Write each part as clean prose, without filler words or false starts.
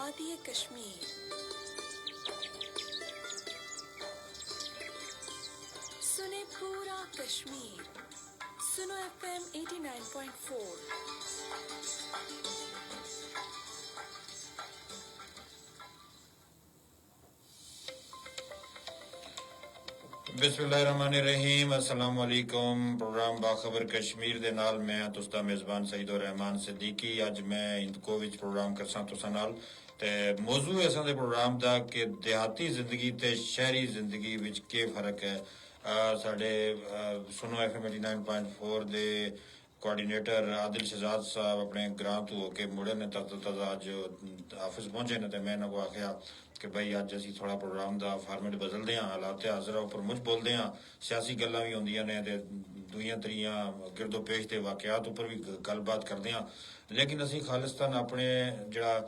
वादी कश्मीर। सुने पूरा कश्मीर। सुनो FM 89.4। बिस्मिल्लाहिर्रहमानिर्रहीम। अस्सलाम वालेकुम। प्रोग्राम बाखबर कश्मीर दे नाल मैं तुस्ता मेज़बान सईदुर रहमान सिद्दीकी। अज मैं इंदको विच प्रोग्राम करसां तुसां नाल ते मौजू है असां दे प्रोग्राम दा कि देहाती जिंदगी ते शहरी जिंदगी विच केह् फर्क है। साडे सुनो FM 89.4 दे कोआर्डिनेटर आदिल शहजाद साहब अपने ग्रां तो होके मुड़े ने ताजा अज ऑफिस पहुंचे ने ते मैं इन्हां को आखिया कि भाई अज असीं थोड़ा प्रोग्राम दा फार्मेट बदलदे हां, हालात हाजरा उपर मुझ बोलदे हां, सियासी गल्लां भी होंदियां ने ते दुइयां त्रियां गिरदो पेश दे वाकयात उपर भी गलबात करदे हां, लेकिन असीं खालिस्तान अपने जेह्ड़ा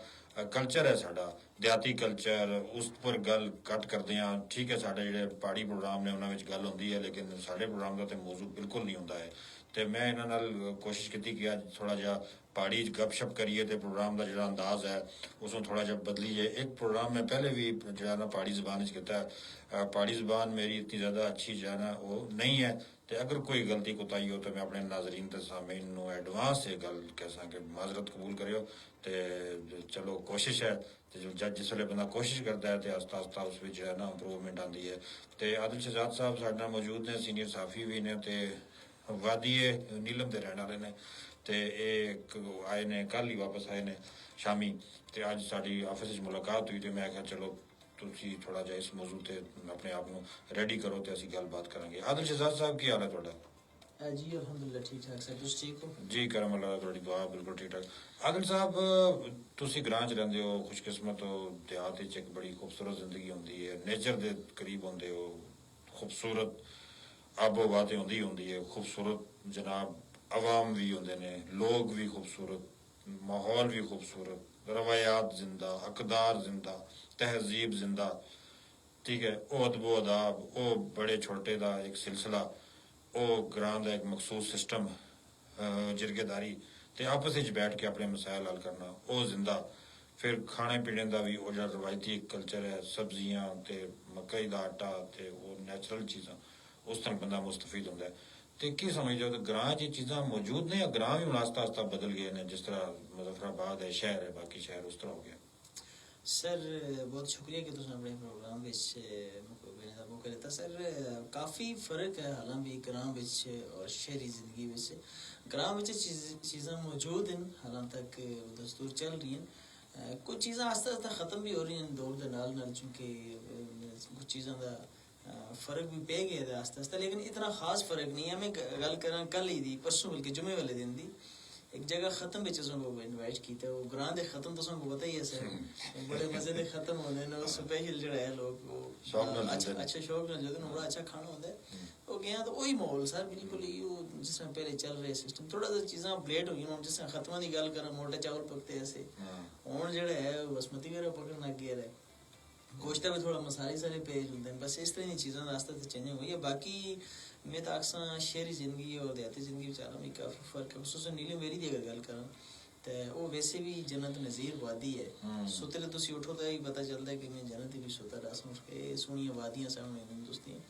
कल्चर है साडा देहाती कल्चर उस पर गल घट्ट करदे हां। ठीक है, साडे जेह्ड़े प्हाड़ी प्रोग्राम ने उन्हां विच गल होंदी है, लेकिन साडे प्रोग्राम दा ते मौजू बिल्कुल नहीं होंदा है। ते मैं इन्हां नाल कोशिश कीती कि अज थोड़ा जिहा प्हाड़ी च गपशप करिए ते प्रोग्राम का जो अंदाज है उसमें थोड़ा जिहा बदलीए। एक प्रोग्राम मैं पहले भी जो ना पहाड़ी जबान कीता है। पहाड़ी जबान मेरी इतनी ज़्यादा अच्छी जो है ना वो नहीं है, तो अगर कोई गलती कोताही हो तो मैं अपने नाजरीन ते सामीन नूं एडवांस से गल कैसा कि माजरत कबूल करियो। तो चलो कोशिश है तो जब जिसले बंदा कोशिश करता है तो आस्ता आस्ता उस जो है ना इंप्रूवमेंट आती है। तो आदिल शहजाद साहब साढ़े नाल मौजूद ने, सीनियर साफी भी ने ते वादी नीलम के रहने वाले ने। तो ये आए ने कल ही वापस आए ने शामी, तो अज साड़ी ऑफिस मुलाकात हुई तो मैं आख्या चलो तुसी थोड़ा जिहा इस मौजू ते अपने आप को रेडी करो तो असीं गलबात करांगे। आदिल शहजाद साहब की हाल है तुहाडा? जी अल्हम्दुलिल्लाह ठीक ठाक सर, तुसीं ठीक हो? जी करम अल्लाह तुहाडी दुआ बिल्कुल ठीक ठाक। आदिल साहब तुसीं ग्रां च रहिंदे हो, खुशकिस्मत हो, देहात च एक बड़ी खूबसूरत जिंदगी होंदी है, नेचर दे करीब होंदे हो, खूबसूरत आबो हवा ते होंदी है, खूबसूरत जनाब अवाम भी होंदे ने, लोग भी खूबसूरत, माहौल भी खूबसूरत, रवायात जिंदा, अकदार जिंदा, तहजीब जिंदा। ठीक है, ओ अदबो अदाब, ओ बड़े छोटे दा एक सिलसिला, ओ ग्रां दा एक मखसूस सिस्टम, जिरगेदारी ते आपस च बैठ के अपने मसायल हल करना ओ जिंदा। फिर खाने पीने का भी वो जो रवायती एक कल्चर है, सब्जियां ते मकई का आटा ते वो नैचुरल चीज़ां, उस तरह बंदा मुस्तफीद होंदा है। तो की समझदे हो कि ग्रां च चीज़ां मौजूद ने या ग्रां भी हूँ आस्ता आस्ता बदल गए हैं, जिस तरह मुजफ्फराबाद है शहर है, बाकी शहर उस तरह हो गया? सर बहुत शुक्रिया कि तुसीं अपने प्रोग्राम विच बेने दा मौका दित्ता। सर काफ़ी फ़र्क है हालांकि ग्रां विच और शहरी ज़िंदगी विच। ग्रां विच चीज़ां मौजूद हैं, हालां तक दस्तूर चल रही हैं, कुछ चीज़ां आस्ता आस्ता ख़त्म भी हो रही हैं दौर दे नाल नाल, चूँकि कुछ चीज़ां दा फ़र्क भी पे गया है आस्ता आस्ता, लेकिन इतना ख़ास फ़र्क नहीं है। मैं गल करां कल ही दी, परसों बल्कि जुमे वाले दिन दी, एक जगह खत्म बिच को इनवाइट किया। वो ग्रां दे खत्म तो को पता ही है सर, बड़े मजे दे खत्म होंदे ने, स्पेशल जेड़ा है लोग वो अच्छा शौक नाल जदों बड़ा अच्छा खाना होंदा है। वो गया तो वही माहौल सर बिल्कुल ही वो जिस तरह पहले चल रहे सिस्टम, थोड़ा सा चीज़ां अपडेट हो गई। जिस तरह खत्म की गल करा, मोटे चावल पकते ऐसे हुण जेड़ा है बासमती वगैरह पकड़न लग गया है, गोश्त भी थोड़ा मसाले सारे पेज होंगे। बस इस तरह की चीज़ों रास्ते से चेंज हुई है। बाकी मैं तो अक्सर शहरी जिंदगी और देहाती जिंदगी चाह रहा काफ़ी फर्क है। खुसूसन नीले मेरी दी अगर गल करा तो वो वैसे भी जन्नत नज़ीर वादी है। सुतले तुसी उठो तो ही पता चलता है कि मैं जन्नत ही भी सुता रहा उठ के सोहनियां वादियां सामने दोस्तियां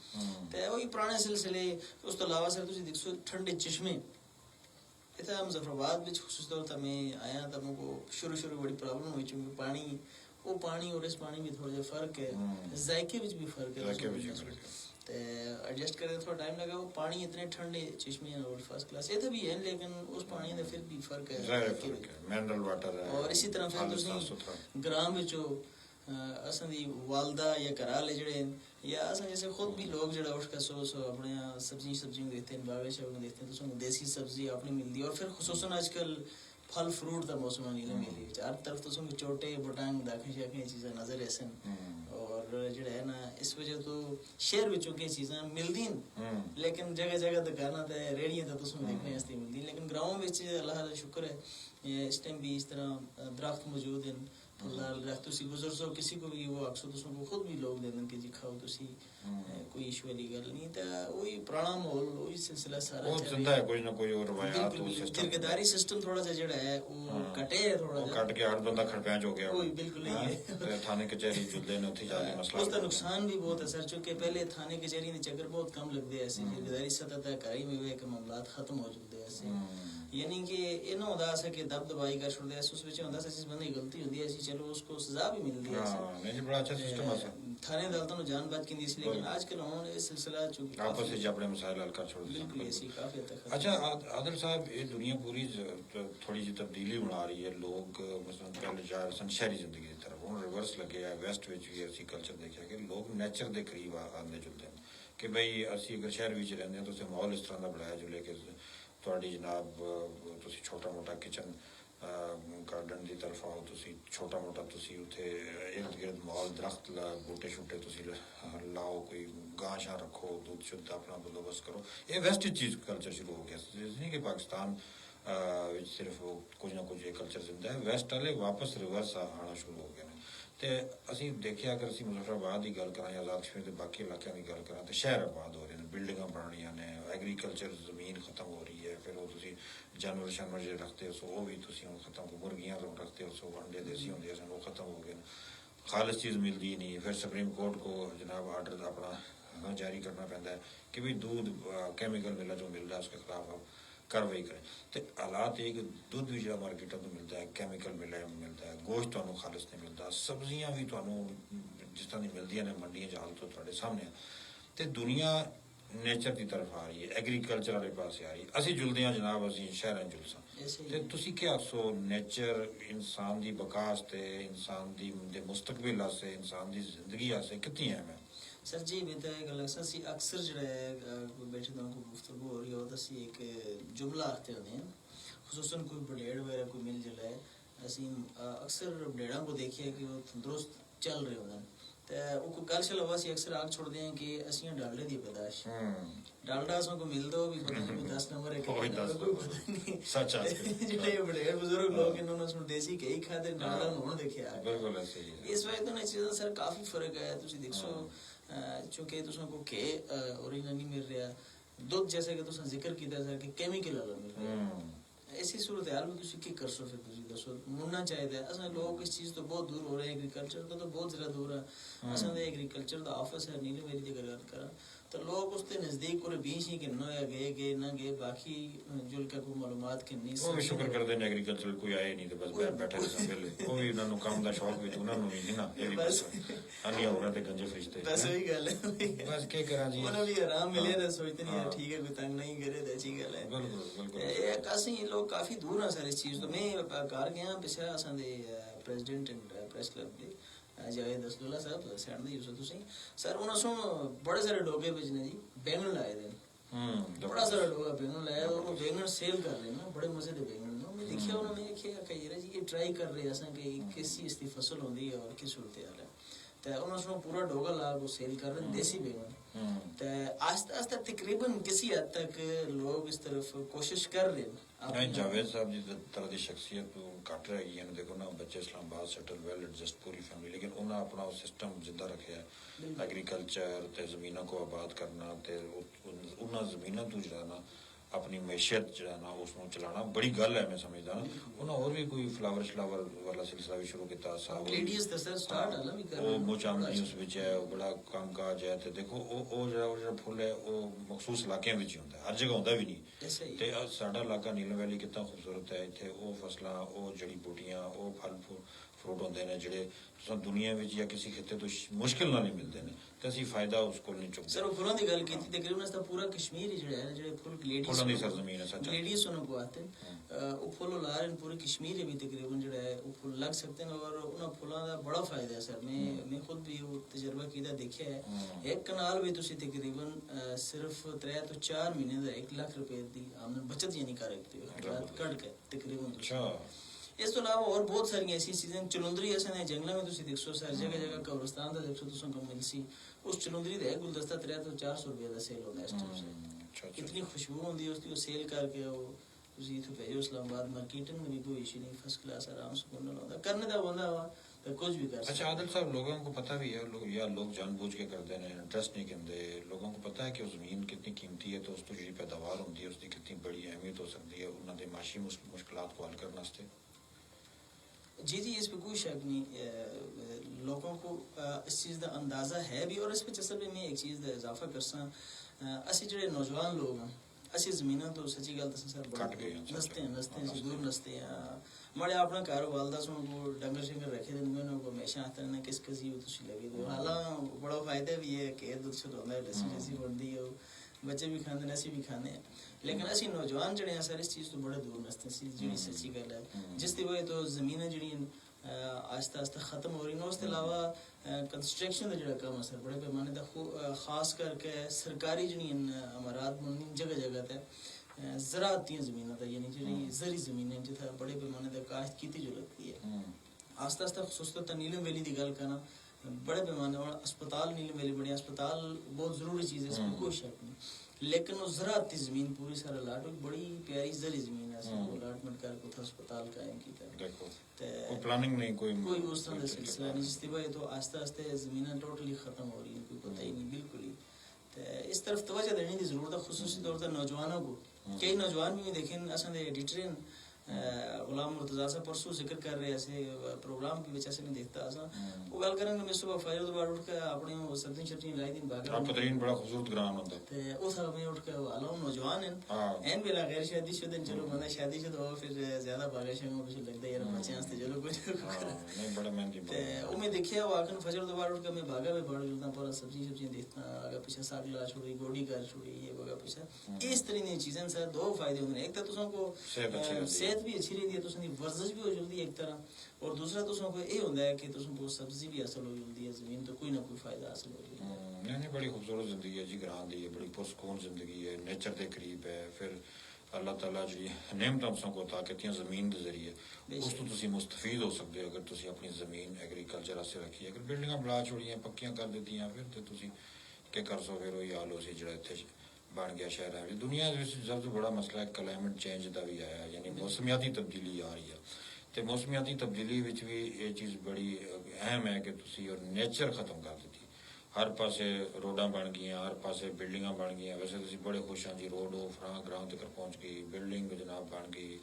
तो वही पुराने सिलसिले। उस तो अलावा सर तुसी देखो ठंडे चश्मे इतना मुजफ्फराबाद में खुसूस तौर पर मैं आया तो मुझको शुरू बड़ी प्रॉब्लम हुई, चूँकि पानी वो पानी और इस पानी में थोड़ा फर्क है, जायके में भी फर्क है, तो एडजस्ट करने थोड़ा टाइम लगा। वो पानी इतने ठंडे चश्मे और फर्स्ट क्लास ये भी है, लेकिन उस पानी में फिर भी फर्क है, मिनरल वाटर है। और इसी तरह फिर तुसी ग्राम में जो असां दी वालदा या घर आह्ले जेह्ड़े या असां जैसे खुद भी लोग जेह्ड़ा उठ कर सो अपने सब्जियां देखते हैं, बागे शागे देखते हैं, तो उसमें देसी सब्जी अपनी मिलती है। और फिर खुसूसन आजकल फल फ्रूट का मौसम नहीं मिली, हर तरफ तो उसमें चोटे बटांग दाखें शाखें चीज़ें नजर ऐसन, और जेह्ड़ा है ना इस वजह तो शहर विचों की चीज़ां मिलदी न, लेकिन जगह जगह दुकानां ते रेहड़ियां ते तुसें देखने आस्ते मिलदी, लेकिन ग्राउं विच अल्लाह दा शुक्र है इस टाइम भी इस तरह दरख्त मौजूद हैं, फलदार दरख्त तुसी गुजर सो किसी को भी वो अक्सर तुसों को खुद भी लोग देंगे कि जी खाओ तुसी कोई इशू वाली गल नहीं तो वही पुराना माहौल वही सिलसिला सारा वो जिंदा है कोई ना कोई और रवायात बिल्कुल वो बिल्कुल सिस्टम किरदारी सिस्टम थोड़ा सा जड़ा है वो कटे है थोड़ा वो सा कट के हर बंदा खड़पैंच हो गया कोई बिल्कुल नहीं है ते थाने कचहरी जुलदे ने उत्थे जाके मसला उसका नुकसान भी बहुत है सर चूंकि पहले थाने कचहरी ने चक्कर बहुत कम लगते हैं ऐसे किरदारी सतह तक करी में वे के मामलात खत्म हो चुके हैं ऐसे यानी कि इन्हों होता है कि दब दबाई कर छोड़ दिया उस विच होता है जिस बंदे की गलती होती है ऐसी चलो उसको सजा भी मिलती है हां नहीं बड़ा अच्छा सिस्टम है थाने अदालतों ने जान बात की थी लेकिन आजकल उन्होंने ये सिलसिला चूंकि आपस में अपने मसाइल हल कर छोड़ दिए बिल्कुल ऐसी काफी हद तक अच्छा आदिल साहब ये दुनिया पूरी थोड़ी सी तब्दीली बना रही है लोग मसलन पहले जा रहे सन शहरी जिंदगी की तरफ हूँ रिवर्स लगे है वेस्ट विच भी ऐसी कल्चर देखा कि लोग नेचर के करीब आने जुलते हैं कि भाई असी अगर शहर विच रहंदे हैं तो उसे माहौल इस तरह का बनाया जुले कि ਤੁਹਾਡੀ ਜਨਾਬ ਤੁਸੀਂ ਛੋਟਾ ਮੋਟਾ ਕਿਚਨ ਗਾਰਡਨ ਦੀ ਤਰਫ ਆਓ ਤੁਸੀਂ ਛੋਟਾ ਮੋਟਾ ਤੁਸੀਂ ਉੱਥੇ ਇਰਦ ਗਿਰਦ ਮਾਹੌਲ ਦਰਖਤ ਬੂਟੇ ਛੋਟੇ ਤੁਸੀਂ ਲਾਓ ਕੋਈ ਗਾਂ ਸ਼ਾਂ ਰੱਖੋ ਦੁੱਧ ਸ਼ੁੱਧ ਆਪਣਾ ਬੰਦੋਬਸਤ ਕਰੋ ਇਹ ਵੈਸਟ ਚੀਜ਼ ਕਲਚਰ ਸ਼ੁਰੂ ਹੋ ਗਿਆ ਨਹੀਂ ਕਿ ਪਾਕਿਸਤਾਨ ਵਿੱਚ ਸਿਰਫ ਕੁਝ ਨਾ ਕੁਝ ਇਹ ਕਲਚਰ ਜ਼ਿੰਦਾ ਹੈ ਵੈਸਟ ਵਾਲੇ ਵਾਪਸ ਰਿਵਰਸ ਆਉਣਾ ਸ਼ੁਰੂ ਹੋ ਗਏ ਨੇ ਤੇ ਅਸੀਂ ਦੇਖਿਆ ਅਗਰ ਅਸੀਂ ਮੁਜ਼ੱਫਰਾਬਾਦ ਦੀ ਗੱਲ ਕਰਾਂ ਜਾਂ ਆਜ਼ਾਦ ਕਸ਼ਮੀਰ ਦੇ ਬਾਕੀ ਇਲਾਕਿਆਂ ਦੀ ਗੱਲ ਕਰਾਂ ਤੇ ਸ਼ਹਿਰ ਆਬਾਦ ਹੋ ਰਹੇ ਨੇ ਬਿਲਡਿੰਗਾਂ ਬਣ ਰਹੀਆਂ ਨੇ ਐਗਰੀਕਲਚਰ ਜ਼ਮੀਨ ਖਤਮ ਹੋ ਰਹੀ ਹੈ ਫਿਰ ਉਹ ਤੁਸੀਂ ਜਾਨਵਰ ਸ਼ਾਨਵਰ ਜਿਹੜੇ ਰੱਖਦੇ ਸੋ ਉਹ ਵੀ ਤੁਸੀਂ ਹੁਣ ਖਤਮ ਮੁਰਗੀਆਂ ਤੋਂ ਰੱਖਦੇ ਹੋ ਸੋ ਅੰਡੇ ਦੇਸੀ ਹੁੰਦੇ ਸਨ ਉਹ ਖਤਮ ਹੋ ਗਏ ਨੇ ਖਾਲਿਸ ਚੀਜ਼ ਮਿਲਦੀ ਨਹੀਂ ਫਿਰ ਸੁਪਰੀਮ ਕੋर्ट को जनाब आर्डर अपना जारी करना पैंदा है कि भाई दूध केमिकल मिला जो मिल रहा है उसके खिलाफ आप कार्रवाई करें तो हालात ये कि दूध भी जो मार्केटों में मिलता है केमिकल मिलता है गोश्त तो खालिस नहीं मिलता सब्जियां भी तो जिस तरह की मिलती ने मंडियां जाल तो थोड़े सामने तो दुनिया नेचर की तरफ आ रही है एग्रीकल्चर वाले पास आ रही है असी जुलते हैं जनाब असी शहर जुलसा ਤੇ ਤੁਸੀਂ ਕੀ ਆਖੋ ਨੇਚਰ ਇਨਸਾਨ ਦੀ ਬਕਾ ਵਾਸਤੇ ਇਨਸਾਨ ਦੇ ਮੁਸਤਕਬਲ ਵਾਸਤੇ ਇਨਸਾਨ ਦੀ ਜ਼ਿੰਦਗੀ ਵਾਸਤੇ ਕਿੰਨੀ ਅਹਿਮ ਹੈ सर जी मैं तो गल सी अक्सर जो है बैठे तो को गुफ्तगू हो रही हो तो सी एक जुमला आखते होते हैं खुसूसन कोई बडेड़ वगैरह कोई मिल जुला है असी अक्सर बडेड़ा को देखिए कि वो तंदुरुस्त चल रहे होते हैं तो वो गल शल सी अक्सर आग छोड़ते हैं कि असी डालडे की पैदाश डालडा असों को मिल दो भी पता नहीं 10 नंबर है कोई पता नहीं सच है ਜਿਹੜੇ ਬੜੇ ਬਜ਼ੁਰਗ ਲੋਕ ਇਹਨਾਂ ਨੂੰ ਦੇਸੀ ਘੀ ਖਾਦੇ ਡਾਲਡਾ ਨੂੰ ਦੇਖਿਆ ਬਿਲਕੁਲ ਐਸੇ ਹੀ ਇਸ ਵਜ੍ਹਾ ਤੋਂ ਇਹ ਚੀਜ਼ਾਂ ਸਰ ਕਾਫੀ ਫਰਕ ਹੈ ਤੁਸੀਂ ਦੇਖੋ ਚੁੱਕੇ ਤੁਸੀਂ ਕੋ ਕੇ ओरिजिनल नहीं मिल रहा दुध जैसे कि तुसा जिक्र किया सर कि केमिकल वाला मिल रहा ऐसी सूरत हाल में तुसी की कर सो फिर तुसी दसो मुड़ना चाहिए असा लोग इस चीज तो बहुत दूर हो रहे हैं एग्रीकल्चर तो बहुत ज्यादा दूर है असा एग्रीकल्चर का ऑफिस है नीले मेरी दी गल करा तो लोग उसके नजदीक पूरे बीच ही कि न गए ना गए बाकी जुल का कोई मालूमात कि नहीं ਉਹ ਵੀ ਸ਼ੁਕਰ ਕਰਦੇ ਨੇ ਐਗਰੀਕਲਚਰ ਕੋਈ ਆਏ ਨਹੀਂ ਤੇ ਬਸ ਬੈਠੇ ਨੇ ਵੇਲੇ ਉਹ ਵੀ ਉਹਨਾਂ ਨੂੰ ਕੰਮ ਦਾ ਸ਼ੌਕ ਵੀ ਉਹਨਾਂ ਨੂੰ ਵੀ ਨਾ ਇਹ ਵੀ ਬਸ ਅਨੀ ਹੋਣਾ ਤੇ ਗੰਜੇ ਫਰਿਸ਼ਤੇ बस वही गल है बस क्या करा जी उन्हें भी आराम मिले तो सोचते नहीं यार ठीक है कोई तंग नहीं करे तो अच्छी गल है बिल्कुल बिल्कुल ये कासी लोग काफी दूर हैं सर इस चीज तो मैं घर गया पिछले असां दे प्रेसिडेंट एंड प्रेस क्लब दे जावेद असदुल्ला साहब सैंड दे यूसुफ तुसी सर उन्हां सो बड़े सारे डोगे भेजने जी बैंगन लाए दे बड़ा सारा डोगा बैंगन लाया और वो बैंगन सेल कर रहे ना बड़े मजे दे बैंगन मैं देखिए उन्होंने देखिए कि यार जी ये ट्राई कर रहे असां कि किस चीज की फसल होंदी है और किस सूरत हाल है तो उन्होंने पूरा डोगा ला वो सेल कर रहे देसी बैंगन तो आस्ते आस्ते तकरीबन किसी हद तक लोग इस तरफ कोशिश कर रहे हैं नहीं जावेद साहब जी तरह की शख्सियत घट रही है देखो ना बच्चे इस्लामाबाद सेटल वेल एडजस्ट पूरी फैमिली लेकिन उन्हें अपना सिस्टम जिंदा रखे है एग्रीकल्चर ते जमीनों को आबाद करना ते उन्हें जमीनों तो जो ना अपनी मैशियत जो ना उसको चलाना बड़ी गल है मैं समझदा उन्हें और भी कोई फ्लावर श्लावर वाला सिलसिला भी शुरू किया साहब लेडीज द सर स्टार्ट हला भी कर वो मोचामनी उस विच है बड़ा कामकाज है ते देखो ओ जो फुल है वो मखसूस इलाके में ही होता है हर जगह होता भी नहीं ते साडा इलाका नीलम वैली कितना खूबसूरत है इत्थे ओ फसलां ओ जड़ी बूटियां ओ फल फ्रूट होंदे ने जेड़े दुनिया में या किसी खिते तो मुश्किल नाल नहीं मिलते ने ते ਅਸੀਂ ਫਾਇਦਾ ਉਸ ਕੋਲ ਨਹੀਂ ਚੁੱਕਦੇ ਸਰ ਉਹ ਫੁੱਲਾਂ ਦੀ ਗੱਲ ਕੀਤੀ ਤਕਰੀਬਨ ਅਸਤਾ ਪੂਰਾ ਕਸ਼ਮੀਰ ਹੀ ਜਿਹੜਾ ਹੈ ਜਿਹੜੇ ਫੁੱਲ ਲੇਡੀਜ਼ ਫੁੱਲਾਂ ਦੀ ਸਰਜ਼ਮੀਨ ਹੈ ਸੱਚ लेडीज सुनो को आते हैं वो फूल ला रहे हैं पूरे कश्मीर में भी तकरीबन जो है वो फूल लग सकते हैं और उन फूलों का बड़ा फायदा है सर मैं खुद भी वो तजर्बा किया देखा है एक कनाल भी तुसी तकरीबन सिर्फ 3 तो 4 महीने का 1 लाख रुपए की आमदन बचत यानी कर सकते हो कट के तकरीबन अच्छा इस तो अलावा और बहुत सारी ऐसी चीजें चुलंदरी ऐसे ने जंगलों में तुसी देखो सर जगह जगह कब्रिस्तान दा देखो तुसा को मिलसी उस चुलंदरी दा गुलदस्ता 3 तो 400 रुपए दा सेल होता है इस टाइम से इतनी खुशबू होती है उसकी सेल करके वो तुसी इथों भेजो इस्लामाबाद मार्केटिंग में भी कोई इशू नहीं फर्स्ट क्लास आराम से करने दा बंदा वा तो कुछ भी कर अच्छा सकते आदिल साहब, लोगों को पता भी है, लोग जानबूझ के करते हैं, इंटरेस्ट नहीं करते। लोगों को पता है कि वो ज़मीन कितनी कीमती है, तो उस तो जी पैदावार होती है, उसकी कितनी बड़ी अहमियत हो सकती है उन्होंने माशी मुश्किलात को हल करने वास्ते। जी जी, इस पर कोई शक नहीं। लोगों को इस चीज़ का अंदाज़ा है भी, और इस पर असल में मैं एक चीज़ का इजाफा करसा, असी जेडे नौजवान लोग हैं, असी ज़मीना तो सच्ची गल दसां सर कट गए हैं, नसते हैं हाँ, असी दूर नसते हैं। माड़े अपना घर वालदा सुन को डंगर शंगर रखे देंगे ना, को हमेशा आते रहना किस किसी तुसी लगे दो। हाला बड़ा फायदा भी है कि दुध शुद्ध होता है, लस्सी जैसी बनती है, बच्चे भी खाते हैं, असी भी खाने हैं। लेकिन असी नौजवान जड़े हैं सर इस चीज़ तो बड़े दूर नसते हैं, जी सच्ची गल है। जिस दी वजह तो ज़मीन जड़ी आस्ता आस्ता ख़त्म हो रही है। उसके अलावा कंस्ट्रक्शन का जो काम है सर बड़े पैमाने का, खास करके सरकारी जड़ी अमारात बननी जगह जगह ते ज़राअती ज़मीन था, यानी जी जरी ज़मीन जिथे बड़े पैमाने तक काश्त की जो लगती है। आस्ता आस्ता खसूसत नीलम वैली की गल करना, बड़े पैमाने और अस्पताल नीलम वैली बने, अस्पताल बहुत ज़रूरी चीज़ है, इसमें कोई शक नहीं। लेकिन वो ज़राअती ज़मीन पूरी सारा लाट बड़ी प्यारी जरी ज़मीन है, अलाटमेंट करके उतना अस्पताल कायम किया। देखो कोई प्लानिंग नहीं, कोई उस तरह का सिलसिला नहीं, जिसकी वजह तो आस्ता आस्ता ज़मीनें टोटली ख़त्म हो रही है, कोई पता ही नहीं बिल्कुल ही। तो इस तरफ तवज्जो देने की ज़रूरत है, खुसूसी तौर पर नौजवानों को। कई नौजवान भी देखें असन एडिटर हैं, गुलाम मुर्तज़ा साहब परसों जिक्र कर रहे ऐसे प्रोग्राम की वजह से नहीं देखता असा वो गल करेंगे। मैं सुबह फजर तो बाद उठ के अपने सब्जी शब्जी लाई दिन बागा आप पता ही बड़ा खूबसूरत ग्राम होता है, ते उस में उठ के आलम नौजवान हैं एन बेला गैर शादी शुदा चलो बंदा शादी शुदा हो फिर ज्यादा बागा शंग कुछ लगता है यार बच्चे हंसते चलो कुछ नहीं बड़ा मेहनती ते वो मैं देखिया वाकन फजर तो बाद उठ के मैं बागा में बढ़ जुलता पर सब्जी शब्जी देखता आगे पीछे साग ला छोड़ी गोडी कर छोड़ी ये बगा पीछे इस तरह की चीजें सर दो फायदे होंगे। एक तो तुमको सेहत भी अच्छी रहती है, तुम वर्जिश भी हो जल्दी एक तरह, और दूसरा तुमको ये होता है कि तुमको सब्जी भी हासिल हो जल्दी है, जमीन तो कोई ना कोई फायदा हासिल हो जल्दी है। नहीं बड़ी खूबसूरत जिंदगी है जी ग्रां दी, बड़ी पुरसकून जिंदगी है, नेचर के करीब है। फिर अल्लाह ताला जी नेमतां तुमको अता कीतियां जमीन के जरिए, उस तो तुसी मुस्तफीद हो सकते हो अगर तुसी अपनी जमीन एग्रीकल्चर वास्ते रखी। अगर बिल्डिंगां बना छोड़ियां पक्कियां कर दित्तियां फिर तो तुसी क्या कर सो, फिर वही हाल हो सी जिहड़ा इत्थे बन गया शहर है। दुनिया सबसे बड़ा मसला क्लाइमेट चेंज का भी आया, यानी मौसमियाती तब्दीली आ रही है। तो मौसमियाती तब्दीली भी ये चीज़ बड़ी अहम है कि तुसी और नेचर खत्म कर दी। हर पासे रोडा बन गई, हर पासे बिल्डिंगां बन गई। वैसे तुसी बड़े खुश हाँ जी, रोड वो फलां ग्रां तक पहुँच गई, बिल्डिंग जनाब बन गई,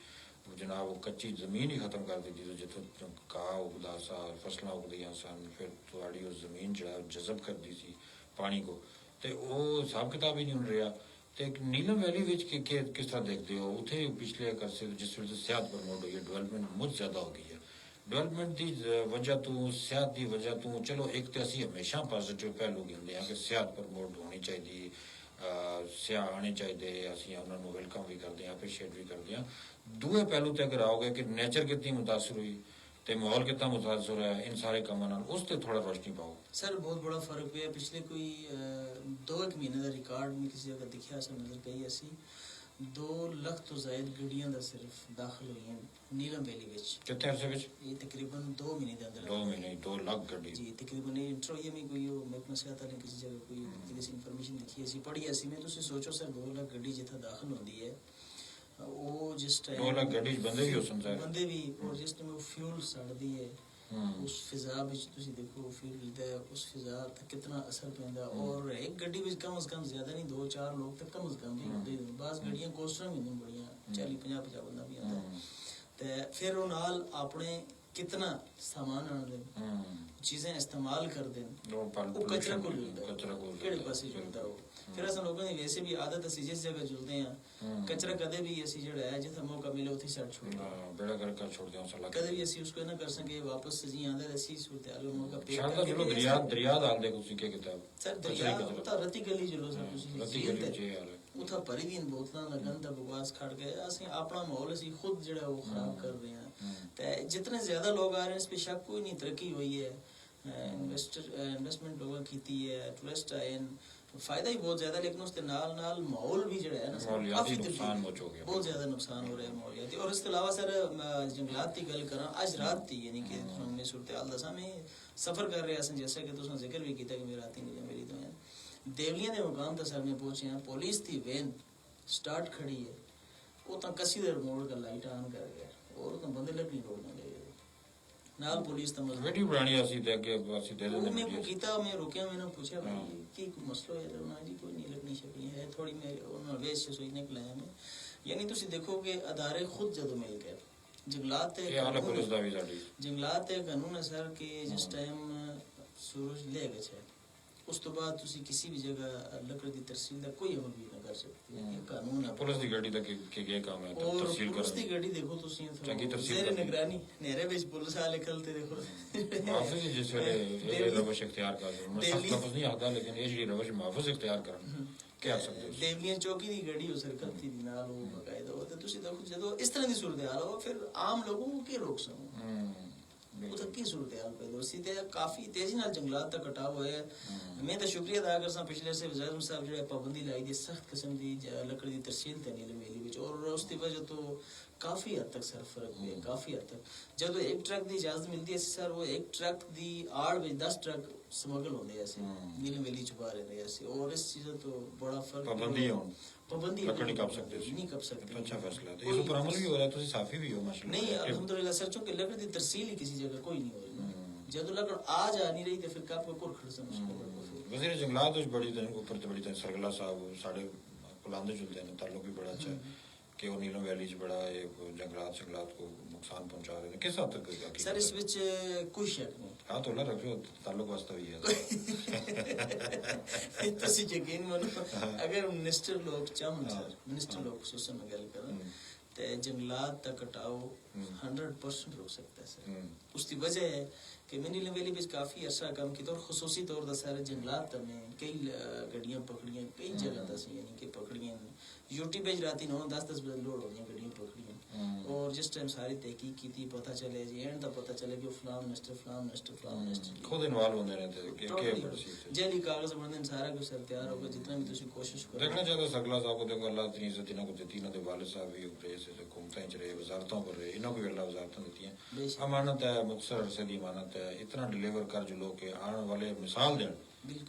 जनाब वो कच्ची जमीन ही खत्म कर दी थी। तो जितों घाह उगदा सा, फसलां उगदियां सन, फिर थोड़ी वो जमीन जो जज़ब कर दी सी पानी को, तो वो हिसाब किताब ही नहीं रहा। तो नीलम वैली विच किस तरह देखते हो उत्थे पिछले अरसे जिस वे सेहत प्रमोट हुई है, डेवलपमेंट मुझ ज़्यादा हो गई है। डेवलपमेंट की वजह तो सेहत की वजह तो चलो एक तो असी हमेशा पॉजिटिव पहलू गिनते हैं कि सेहत प्रमोट होनी चाहिए, सियाह आने चाहिए, असी उन्होंने वेलकम भी करते हैं, अप्रीशिएट भी करते हैं। दूए पहलू तो अगर आओगे कि नेचर कितनी मुतासर हुई तो माहौल कितना मुतासर है इन सारे कामों नाल, उस पर थोड़ा रोशनी पाओ। सर बहुत बड़ा फर्क है। पिछले कोई 2-1 महीने का रिकॉर्ड में किसी जगह दिखा सा नजर गई असी 2 लाख तो जायद गड्डियां दा सिर्फ दाखिल हुई हैं नीलम वैली विच। कितने अरसे विच? ये तकरीबन 2 महीने के अंदर 2 महीने 2 लाख गड्डी जी तकरीबन। ये इंट्रो ये में कोई महकमा सेहत वाले किसी जगह कोई किसी इंफॉर्मेशन दिखी ऐसी पढ़ी ऐसी में तुसी सोचो सर 2 लाख गड्डी जिथा दाखिल होती है वो जिस टाइम 2 लाख गड्डी बंदे भी हो सकते हैं, बंदे भी, और जिस टाइम वो फ्यूल सड़दी है उस फिजा विच तुसी देखो फ्यूल गिरदा है उस फिजा तक कितना असर पैंदा। और एक गड्डी विच कम से कम ज्यादा नहीं 2-4 लोग तक कम से कम भी होंदे। बास गड्डियां कोस्टर भी होंदी बड़ियां 40-50 बंदा भी आंदा ते फिर वो नाल अपने कितना सामान आने चीजें इस्तेमाल कर दें वो कचरा को केड़े पासे जुलदा हो। फिर अस लोगों ने वैसे भी आदत असी जिस जगह जुलते हैं कचरा कदे भी असी जेड़ा है जिथे मौका मिले उथे सड़ छोड़ते हैं, बेड़ा कर छोड़ दिया सला कदे भी असी उसको ना कर सके वापस जी आंदा असी सूरत हाल मौका पे शायद चलो दरिया डाल दे कुछ के किताब सर दरिया उता रती गली जुलो सर तुसी रती गली जे यार उथा भरी दी बोतलां लगन दा बकवास खड़ गए असी अपना माहौल असी खुद जेड़ा वो खराब कर रहे हैं। ते जितने ज्यादा लोग आ रहे हैं इस पे शक कोई नहीं, तरक्की हुई है, इन्वेस्टमेंट लोगों की थी है, टूरिस्ट आए हैं, फायदा ही बहुत ज्यादा। लेकिन उसके नाल नाल माहौल भी जो है ना काफी नुकसान हो चुका है, बहुत ज्यादा नुकसान हो रहा है माहौलियाती। और इसके अलावा सर जंगलात की गल करा आज रात थी यानी कि हमने सूरत हाल दसा में सफर कर रहे हैं जैसा कि तुमने जिक्र भी किया कि मेरी रात नहीं मेरी तो है देवलियां के मुकाम तक सर में पहुंचे हैं, पुलिस थी वैन स्टार्ट खड़ी है वो तो कसी देर मोड़ का लाइट ऑन कर गया और तो बंदे लकड़ी रोड में ले गए ਨਾਲ ਪੁਲਿਸ ਦਾ ਮਸਲਾ ਵੀਡੀਓ ਬਣਾਣੀ ਅਸੀਂ ਤੇ ਅੱਗੇ ਅਸੀਂ ਦੇ ਦਿੰਦੇ मैं ਨੇ ਕੀਤਾ मैं रोकिया मैंने पूछा हाँ। भाई की कोई मसला है तो ना जी कोई नहीं लगनी शक्नी है थोड़ी मैं उन्होंने वेश से सोचने के लाया मैं यानी ਤੁਸੀਂ ਦੇਖੋ ਕਿ ਅਦਾਰੇ ਖੁਦ ਜਦੋਂ ਮਿਲ ਗਏ ਜੰਗਲਾਤ ਤੇ ਇਹ ਹਾਲ ਪੁਲਿਸ ਦਾ ਵੀ ਸਾਡੀ ਜੰਗਲਾਤ ਤੇ ਕਾਨੂੰਨ ਹੈ ਸਰ ਕਿ ਜਿਸ ਟਾਈਮ ਸੂਰਜ ਲੈ ਗਿਆ ਹੈ ਉਸ ਤੋਂ ਬਾਅਦ ਤੁਸੀਂ ਕਿਸੇ ਵੀ ਜਗ੍ਹਾ ਲੱਕੜ ਦੀ ਤਰਸੀਲ ਦਾ ਕੋਈ ਅਮਲ ਵੀ ਨਾ ਕਰ ਸਕਦੇ ਇਹ ਕਾਨੂੰਨ ਹੈ ਪੁਲਿਸ ਦੀ ਗੱਡੀ ਦਾ ਕੀ ਕੰਮ ਹੈ ਔਰ ਤਹਿਸੀਲ ਪੁਲਿਸ ਦੀ ਕਰਨ ਗੱਡੀ ਦੇਖੋ ਤੁਸੀਂ ਚੰਗੀ ਤਰਸੀਲ ਜ਼ੇਰੇ ਕਰਨੀ। ਨਿਗਰਾਨੀ ਨੇਰੇ ਵਿੱਚ ਪੁਲਿਸ ਵਾਲੇ ਖਲਤੇ ਦੇਖੋ ਮਾਫਜ਼ ਜਿਸ ਵੇਲੇ ਇਹ ਰਵਸ਼ ਇਖਤਿਆਰ ਕਰਦੇ ਮੈਂ ਸਖਤ ਲਫ਼ਜ਼ ਨਹੀਂ ਆਖਦਾ ਲੇਕਿਨ ਇਹ ਜਿਹੜੀ ਰਵਸ਼ ਮਾਫਜ਼ ਇਖਤਿਆਰ ਕਰਨ ਕੀ ਆ ਸਕਦੇ ਦੇਵਲੀਆਂ ਚੌਕੀ ਦੀ ਗੱਡੀ ਉਹ ਸਰਕਲਤੀ ਦੀ ਨਾਲ ਉਹ ਬਕਾਇਦਾ ਉਹ ਤੇ ਤੁਸੀਂ ਦੇਖੋ ਜਦੋਂ ਇਸ ਤਰ੍ਹਾਂ ਦੀ ਸੂਰਤ ਹਾਲ ਹੋ ਫਿਰ ਆਮ ਲੋਗੋਂ ਨੂੰ ਕੀ ਰੋਕ ਸਕੋ ਉਹ ਤਾਂ ਕੀ ਸੂਰਤ ਹਾਲ ਪੈਦਾ ਹੋਸੀ ਤੇ ਕਾਫੀ ਤੇਜ਼ੀ ਨਾਲ ਜੰਗਲਾਤ ਦਾ ਕਟਾਵ ਹੋਇਆ ਮੈਂ ਤਾਂ ਸ਼ੁਕਰੀਆ ਅਦਾ ਕਰਦਾ ਪਿਛਲੇ ਸੇ ਵਜ਼ੀਰ ਸਾਹਿਬ ਜਿਹੜੇ ਪਾਬੰਦੀ ਲਾਈ ਦੀ ਸਖਤ ਕਿਸਮ ਦੀ ਲੱਕੜ ਦੀ ਤਰਸੀਲ ਤੇ ਨੀਲ ਮੇਲੀ ਵਿੱਚ ਔਰ ਉਸ ਦੀ ਵਜ੍ਹਾ ਤੋਂ ਕਾਫੀ ਹੱਦ ਤੱਕ ਸਰ ਫਰਕ ਹੋਇਆ ਕਾਫੀ ਹੱਦ ਤੱਕ ਜਦੋਂ ਇੱਕ ਟਰੱਕ ਦੀ ਇਜਾਜ਼ਤ ਮਿਲਦੀ ਹੈ ਸਰ ਉਹ ਇੱਕ ਟਰੱਕ ਦੀ ਆੜ ਵਿੱਚ 10 ਟਰੱਕ ਸਮਗਲ ਹੁੰਦੇ ਐਸੇ ਨੀਲ ਮੇਲੀ ਚ ਬਾਹਰ ਰਹਿੰਦੇ ਐਸੇ ਔਰ ਇਸ ਚੀਜ਼ ਤੋਂ ਬੜਾ ਫਰਕ ਪਾਬੰਦੀ ਹੋਣ पाबंदी ਲੱਕੜ ਨਹੀਂ ਕੱਪ ਸਕਦੇ ਸੀ नहीं कप सकते अच्छा फैसला है तो इस ऊपर अमल भी हो रहा है ਤੁਸੀਂ ਸਾਫੀ ਵੀ ਹੋ ਮਾਸ਼ਾਅੱਲਾ नहीं अल्हम्दुलिल्लाह सर चूंकि लकड़ की तरसील ही किसी जगह कोई नहीं हो रही जब लकड़ आ जा नहीं रही तो फिर कब कोई खड़ से मुश्किल वज़ीर जंगलात ਵਿੱਚ ਬੜੀ ਦਿਨ ਉੱਪਰ ਤੇ ਬੜੀ ਦਿਨ ਸਰਗਲਾ ਸਾਹਿਬ ਸਾਡੇ बुलांदे जुलते हैं ताल्लुक भी बड़ा अच्छा है कि वो नीलम वैली च बड़ा ये जंगलात को नुकसान पहुंचा रहे हैं किस हद तक कोई सर इस विच कोई शक नहीं हाँ तो अल्लाह रखो ताल्लुक वास्ता भी है ਤੁਸੀਂ ਯਕੀਨ ਮੰਨੋ ਅਗਰ ਮਿਨਿਸਟਰ ਲੋਕ ਚਾਹਣ ਸਰ ਮਿਨਿਸਟਰ ਲੋਕ ਖੁਸੂਸਨ में गल ਕਰਨ ਤੇ ਜੰਗਲਾਤ ਦਾ ਕਟਾਓ 100% ਰੁਕ ਸਕਦਾ ਹੈ ਸਰ ਉਸ ਦੀ ਵਜ੍ਹਾ ਹੈ कि मैंने लेवली भी काफ़ी अर्सा काम किया और खसूसी तौर पर सारे जंगलात में कई गड्डियाँ पकड़ियाँ कई जगह दस यानी कि पकड़ियाँ यूटी पे राती 9-10 बजे लोड हो गई गड्डियाँ पकड़ियाँ और जिस टाइम सारी तहकीक की थी पता चले जी एंड तक पता चले कि फलां मिनिस्टर खुद इन्वॉल्व होंगे रहते कि जेली कागज बनते सारा कुछ सर तैयार होगा जितना भी तुम कोशिश करो देखना चाहता सरगला साहब को देखो अल्लाह इतनी इज्जत इन्हों को देती इन्हों के वालिद साहब भी उपरे से हुकूमतें च रहे वजारतों पर रहे इन्हों को भी अल्लाह वजारतें देती हैं अमानत है मुख्तसर अरसे की अमानत है इतना डिलीवर कर जो लोग के आने वाले मिसाल दें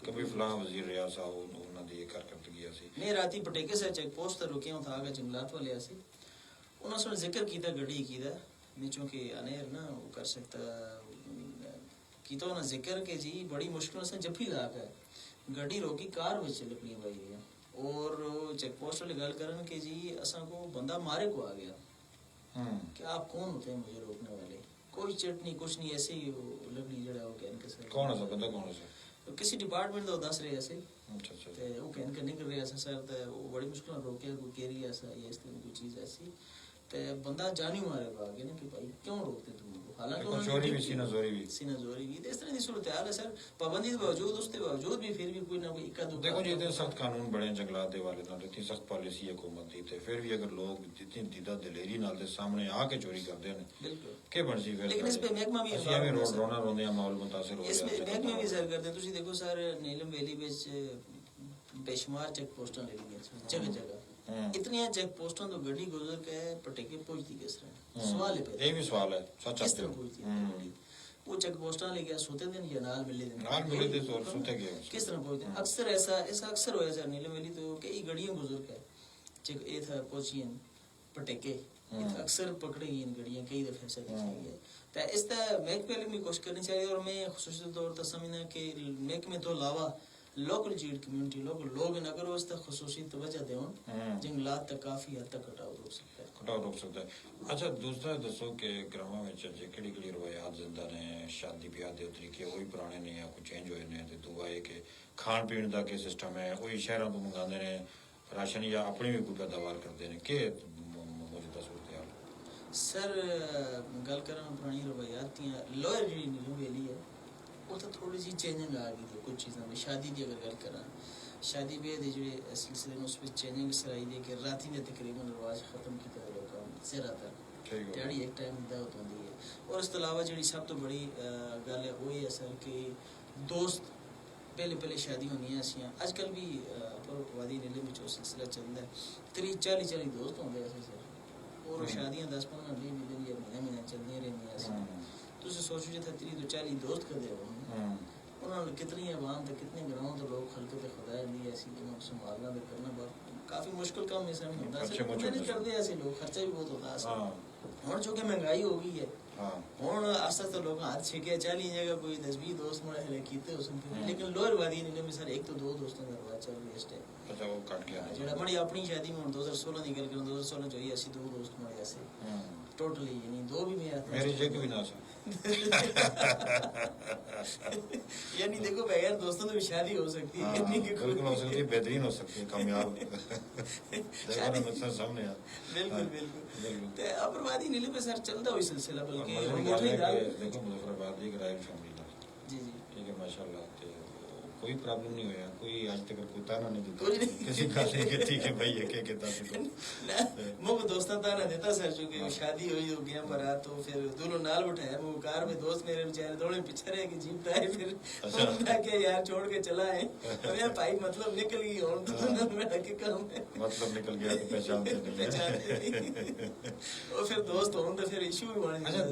कभी फलां वजीर रियाज साहब उन्होंने दी कारकर्दगी सी मैं राती पटेके से चेक पोस्ट पर रुके था आगे जंगलात वाले ऐसे उन्होंने सुन जिक्र किया गड्डी कीदा नीचों के अनेर ना वो कर सकता किया उन्होंने जिक्र के जी बड़ी मुश्किल से जफी ला कर गड्डी रोकी कार में लकड़ियाँ पाई है और चेक पोस्ट वाले गल करन के जी असा को बंदा मारे को आ गया कि आप कौन होते हैं मुझे रोकने वाले कोई चटनी कुछ नहीं ऐसे ही लकड़ी जड़ा हो गया इनके सर कौन है बंदा कौन है तो किसी डिपार्टमेंट तो दस रहे ऐसे अच्छा अच्छा ते वो कहन के निकल रहे ऐसा सर ते वो बड़ी मुश्किल रोके कोई कह रही ऐसा ये इस तरह कोई चीज ऐसी ते बंदा जानी मारे भागे ना कि भाई क्यों रोकते तुम हालांकि चोरी भी सीना जोरी भी इस तरह की सूरत हाल है सर पाबंदी के बावजूद उसके बावजूद भी फिर भी कोई ना कोई इक्का दुक्का देखो जी इतने सख्त कानून बड़े जंगलात के वाले नाल इतनी सख्त पॉलिसी हुकूमत दी ते फिर भी अगर लोग जितनी दीदा दिलेरी नाल दे सामने आके चोरी करते हैं बिल्कुल के बनसी फिर लेकिन इस पे महकमा भी ਅਸੀਂ ਐਵੇਂ ਰੋਣਾ ਰੋਂਦੇ ਆ ਮਾਹੌਲ ਮੁਤਾਸਰ ਹੋ इसमें ਜਾਂਦਾ महकमा भी सर करते ਤੁਸੀਂ ਦੇਖੋ ਸਰ ਨੀਲਮ ਵੈਲੀ ਵਿੱਚ बेशुमार चेक पोस्टां ले ली जगह जगह इतनी चेक पोस्टां तो गड्डी गुजर के पटेके पहुंचती किस तरह सवाल है ਇਹ ਵੀ ਸਵਾਲ ਹੈ ਸੱਚ किस ਹੈ तरह पहुंचती है गड्डी वो चेक पोस्टां ले गया सोते दिन या नाल मिले दिन ਨਾਲ ਮਿਲੇ ਤੇ ਸੋਰ ਸੁਤੇ ਗਏ किस तरह पहुंचते हैं अक्सर ऐसा अक्सर होया सर नीलम वैली तो कई गड्डियां गुजर के चेक ये था पहुंची पटेके अक्सर पकड़ी इन गड्डियां कई दफे ऐसा देखी है तो इस तरह महकमे में कोशिश करनी चाहिए और मैं खुसूसी तौर पर समझना कि महकमे तो अलावा लोकल जीड कम्युनिटी लोग अगर उस तक खुसूसी तवज्जो दें जंगलात तक काफी हद तक कटाव रोक सकता है कटाव रोक सकता है अच्छा दूसरा दसो कि ग्रामां विच अजे किहड़ी किहड़ी रवायात जिंदा ने शादी ब्याह दे तरीके वही पुराने ने या कोई चेंज होए ने ते दूआ है कि खान पीन दा के सिस्टम है वही शहरों तो मंगाते ने राशन या अपनी भी कोई पैदावार करते हैं कि मौजूदा सूरत हाल सर गल करा पुरानी रवायात लोअर जी नीलम वैली है वो तो थोड़ी सी चेंजिंग आ गई थी कुछ चीज़ों में शादी की अगर गल करा शादी ब्याह के जो सिलसिले में उस पर चेंजिंग सर आई थी कि राती ने तकरीबन रवाज खत्म की तरह लोग ज्यादातर दिहाड़ी एक टाइम दावत होती है और इस अलावा जी सब तो बड़ी गल है वो है सर कि दोस्त पहले शादी होनी है ऐसियां अजकल भी वादी नीले में जो सिलसिला चलता है 30-40 दोस्त होंगे ऐसे सर और शादियां 10-15-20 दिन या महीना चलती रहती तुझे सोचो जो था 30-40 दोस्त कर दे उन्होंने कितनी आवाम थे कितने गाँव तो लोग खलके पे खुदा नहीं ऐसी उन्होंने संभालना भी करना बहुत काफी मुश्किल काम ऐसा नहीं होता मैंने कर दिया ऐसे लोग खर्चा भी बहुत होता है ਹੁਣ ਜੋ ਕਿ ਮਹਿੰਗਾਈ ਹੋ ਗਈ ਹੈ हाँ ਹੁਣ ਆਸਾ ਤਾਂ ਲੋਕ हाथ छेके चल ही जाएगा कोई 10-20 दोस्त मोड़े हले कीते उसमें लेकिन लोअर वादी ने में सर एक तो दो दोस्तों का बात चल रही है इस टाइम अच्छा वो कट गया जेड़ा मड़ी अपनी शादी में 2016 की गल करूं 2016 जो ही ऐसी दो दोस्त मोड़े ऐसे टोटली यानी दो भी मेरी जगह भी ना था यानी देखो बगैर दोस्तों तो भी शादी हो सकती है यानी कि बिल्कुल हो सकती है बेहतरीन हो सकती है कामयाब देखो ना मतलब सामने यार बिल्कुल बिल्कुल बिल्कुल ते अप्रवादी नीले पे सर चलता हुई सिलसिला बल्कि मजे की मोटी गल है दाल कि देखो मुजफ्फराबाद की राइल फैमिली दा जी जी ठीक है माशाल्लाह ते कोई प्रॉब्लम नहीं होया कोई आज तक कोई ताना नहीं कोई दिता नहीं। किसी गल नहीं की ठीक है भाई ये के कहता सी मुझे दोस्तों ताना देता सर चूंकि शादी हुई हो गया बारात तो फिर दोनों नाल उठाया वो कार में दोस्त मेरे बेचारे दोनों पीछे रह के जीप आए फिर अच्छा। मैं क्या यार छोड़ के चला है मैं भाई मतलब निकल गई और तो ना मेरा के काम है मतलब निकल गया तो पहचानते नहीं पहचानते नहीं और फिर दोस्त हों तो फिर इशू भी बन अच्छा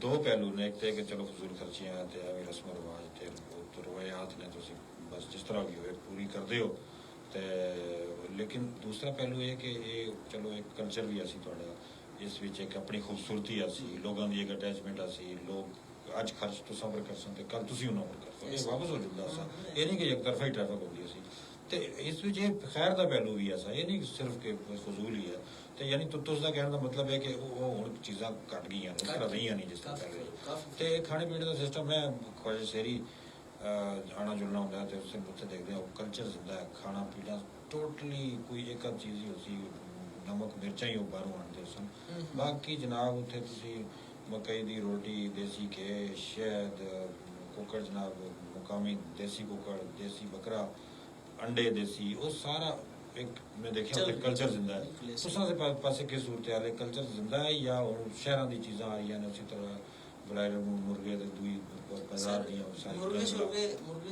दो पहलू ने एक ते कि चलो फजूल खर्चियां ते एवं रस्म रिवाज ते तो रवायात ने तुसी बस जिस तरह भी हो पूरी करते हो ते लेकिन दूसरा पहलू है कि ये चलो एक कल्चर भी असी थोड़ा इस विच एक अपनी खूबसूरती आसी लोगों की एक अटैचमेंट आसी लोग अज खर्च तो सबर कर सकते कल तुसी उन्होंने पर कर सकते वापस हो जाता सा ये नहीं कि एक तरफा ही ट्रैफिक होती सी ते इस विच ये खैर दा पहलू भी ऐसा ये नहीं कि सिर्फ के फजूल ही है ते यानी तो तुस दा कहने दा मतलब है कि वो हुन चीज़ां घट गई हैं उस तरह रही नहीं जिस तरह पहले ते खाने पीने का सिस्टम है ख्वाजा शेरी आना जुलना होता है तो उससे उत्थे देखते हैं कल्चर जिंदा है खाना पीना टोटली कोई एक आध चीज़ ही उसी नमक मिर्चा ही बाहरों आते सन बाकी जनाब उत्थे तुसी मकई दी रोटी देसी घे शहद कुकड़ जनाब मुकामी देसी कुकड़ देसी बकरा अंडे देसी वो सारा एक मैं देखा उत्थे कल्चर जिंदा है तुसां दे पासे किस सूरत हाल है कल्चर जिंदा है या शहरों दी चीज़ां आ रही हैं उसी तरह ब्रायलर मुर्गे ते दुई बाजार दी और सारी मुर्गे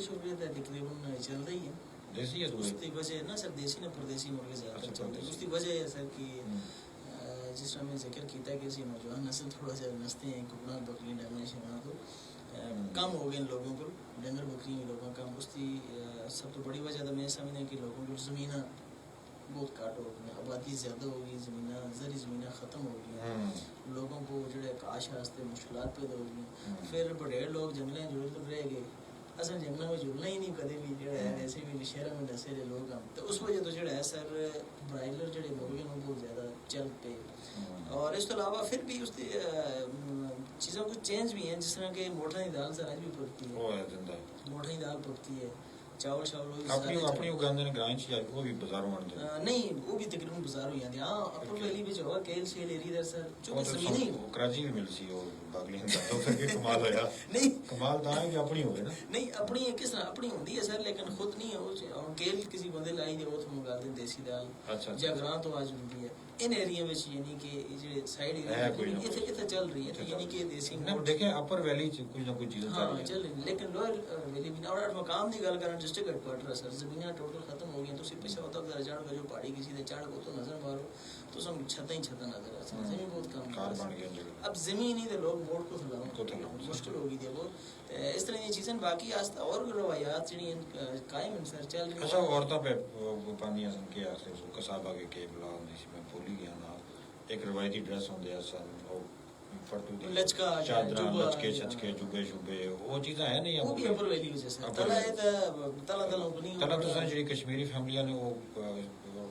शुर्गे तो तकरीबन चल रही है देसी है दुई उसकी वजह ना सर देसी ना परदेसी मुर्गे ज़्यादा चल रहे हैं उसकी वजह है सर कि जिस तरह मैं जिक्र किया कि इसी नौजवान नस्ल थोड़ा सा नस्ते हैं कुकड़ा बकरी डंगर शिमा तो कम हो गए लोगों को डंगर बकरी लोगों कम उसकी सब तो बड़ी वजह तो मैं समझने कि लोगों को ज़मीन बहुत काट हो गई आबादी ज़्यादा हो गई ज़मीन ज़री ज़मीन ख़त्म हो गई लोगों को जो काश वास्ते मुश्किलात पैदा हो गई फिर बड़े लोग जंगलें जुड़ रह गए असल जंगलों में जुड़ना ही नहीं कदे भी जो है वैसे भी शहरों में दसे रहे लोग हम तो उस वजह तो जो है सर ब्रायलर जो मुर्गे में बहुत ज़्यादा चल पे और इस तो अलावा फिर भी उसकी चीज़ों कुछ चेंज भी हैं जिस तरह के मोटा की दाल सर आज भी पड़ती है मोटा की दाल पड़ती है चावल शावल अपनी अपनी उगांदे ने ग्रां च वो भी बाजारों आंदे नहीं वो भी तकरीबन बाजार हो जाते हां अपर वैली में होगा केल शेल एरिया सर जो वो जमीन ही कराची भी मिलसी वो बागली हंदा तो फिर के कमाल होया नहीं कमाल ता है कि अपनी होवे ना नहीं अपनी किस तरह अपनी होती है सर लेकिन खुद नहीं है और केल किसी बंदे लाई दे वो तो मंगा दे देसी दाल अच्छा या ग्रां तो आज जरूरी है इन एरिया में यानी कि ये साइड है कोई ना एरिया इथे चल रही है यानी कि देसी ना देखें अपर वैली च कुछ ना कुछ चीजें हाँ चल रही चल रही लेकिन लोअर वैली भी और मकाम की गल करना डिस्ट्रिक्ट हेडक्वार्टर सर जमीन टोटल खत्म हो गई तो सिर्फ पीछे होता है चढ़ का जो पहाड़ी किसी ने चढ़ को तो नजर मारो तो सब छत ही छत नजर आ सकती जमीन बहुत कम कार बन गया जगह अब जमीन ही तो लोग वोट को को फैलाओ फैलाओ। मुश्किल होगी थी वो इस तरह की चीजें बाकी आस्ता और रवायात जी कायम हैं सर चल रही अच्छा औरतों पे पानी सन के आखिर उसको कसाबा के बुला होंदी सी मैं भूल ही गया ना एक रवायती ड्रेस होंदे सन और फटू दी लचका चादरा जुब्बा, लचके छचके जुबे शुबे वो चीज़ां है नहीं वो भी अपर वैली में सर अपर तला वैली। है तला तला को नहीं तला तो जी कश्मीरी फैमिलियां ने वो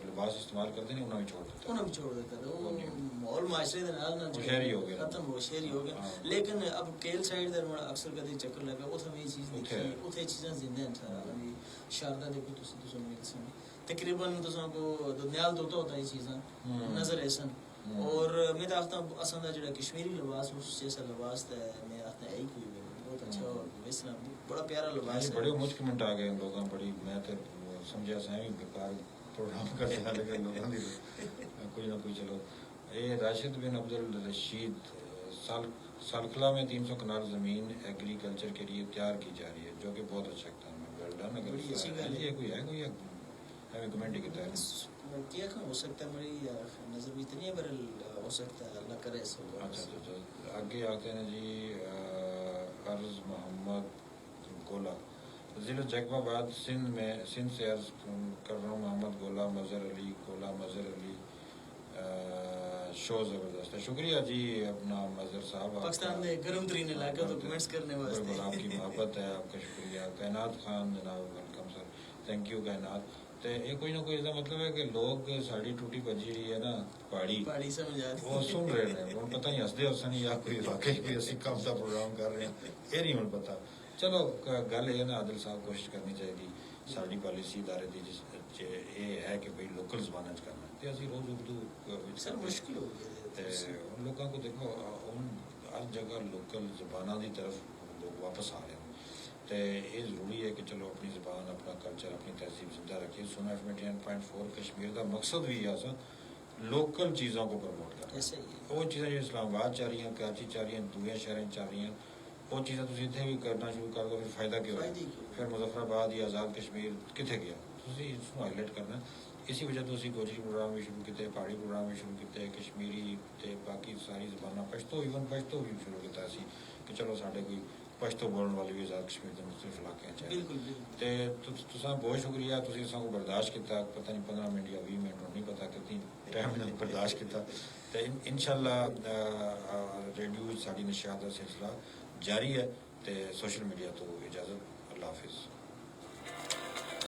लिबास इस्तेमाल करते नहीं उन्हें भी छोड़ देता उन्हें भी छोड़ देता था वो माहौल माशरे दे नाल ना वो शहरी हो गए। खत्म हो शहरी हो गए हाँ। लेकिन अब केल साइड दे अक्सर कदी चक्कर लगा उथे भी चीज उत्थे देखी उथे चीजां जिंदा हैं सारा भी शारदा देखो तुम मिल सन तकरीबन तुसां को दुनियाल तो होता है चीजां नजर ऐसन और मैं तो आता असां दा जेड़ा कश्मीरी लिबास उस जैसा लिबास है मैं आता है कोई बहुत अच्छा और वैसा बड़ा प्यारा लिबास है बड़े मुझ कमेंट आ गए लोगों बड़ी मैं तो समझा सही बेकार प्रोग्राम करते हैं लेकिन लोगों दी कोई ना कोई चलो ये राशिद बिन अब्दुल रशीद सालखला में 300 कनाल ज़मीन एग्रीकल्चर के लिए तैयार की जा रही है जो कि बहुत अच्छा काम है वेल डन अगर बड़ी अच्छी गल है। ये कोई है कोई हमें कमेंट ही करता है क्या हो सकता है मेरी नजर में इतनी है पर हो सकता है अल्लाह करे ऐसा हो अच्छा अच्छा आगे आते हैं जी अर्ज मोहम्मद गोला ज़िला जैकबाबाद सिंध से अर्ज कर रहा हूँ मोहम्मद गोला मज़हर अली गोला मज़हर अली शो ज़बरदस्त है। शुक्रिया जी अपना मजहर साहब, पाकिस्तान में गर्म तरीन इलाका तो कमेंट्स करने वास्ते बिल्कुल आपकी मोहब्बत है, आपका शुक्रिया। कायनात खान जनाब वेलकम सर, थैंक यू कायनात। तो ये कोई ना कोई इसका मतलब है कि लोग साड़ी टूटी बजी रही है ना पहाड़ी समझ आ रही वो सुन रहे हैं, वो पता नहीं हसदे हसन या कोई वाकई कोई असं कम सा प्रोग्राम कर रहे हैं, ये नहीं मैं पता। चलो गल ये ना आदिल साहब कोशिश करनी चाहिए साड़ी पॉलिसी इदारे की जिस ये है कि भाई लोकल जबान च करना ते असी रोज उर्दू सर मुश्किल हो गया ते उन लोगों को देखो उन हर जगह लोकल जबाना की तरफ लोग वापस आ रहे हैं। तो ये ज़रूरी है कि चलो अपनी ज़बान अपना कल्चर अपनी तहजीब जिंदा रखिए। सुना एफ 99.4 कश्मीर का मकसद भी है सा लोकल चीज़ों को प्रमोट करना। ऐसा ही है वो चीज़ां जो इस्लामाबाद चल रही हैं, कराची चल रही हैं, दूसरे शहरों चल रही हैं, वो चीज़ां तुम इतने भी करना शुरू कर दो, फिर फायदा क्यों है? फायदे क्यों? फिर मुजफ्फराबाद या आज़ाद कश्मीर कितने गया? तुसी इसको हाईलाइट करना। इसी वजह तो असी गोजरी प्रोग्राम भी शुरू किए, पहाड़ी प्रोग्राम भी शुरू किए, कश्मीरी ते बाकी सारी जबाना पश्तो इवन पश्तो भी शुरू किया असी कि चलो साढ़े कोई पश्तो बोलने वाले भी आज़ाद कश्मीर के मुख्तलिफ इलाके हैं। बिल्कुल ते तुसा बहुत शुक्रिया, तुसी को बर्दाश्त किया, पता नहीं 15 मिनट या 20 मिनट नहीं पता कितनी टाइम ने बर्दाश्त किया। तो इंशाल्लाह रेडियो साड़ी नशियात का सिलसिला जारी है। तो सोशल मीडिया तो इजाज़त, अल्लाह हाफिज़।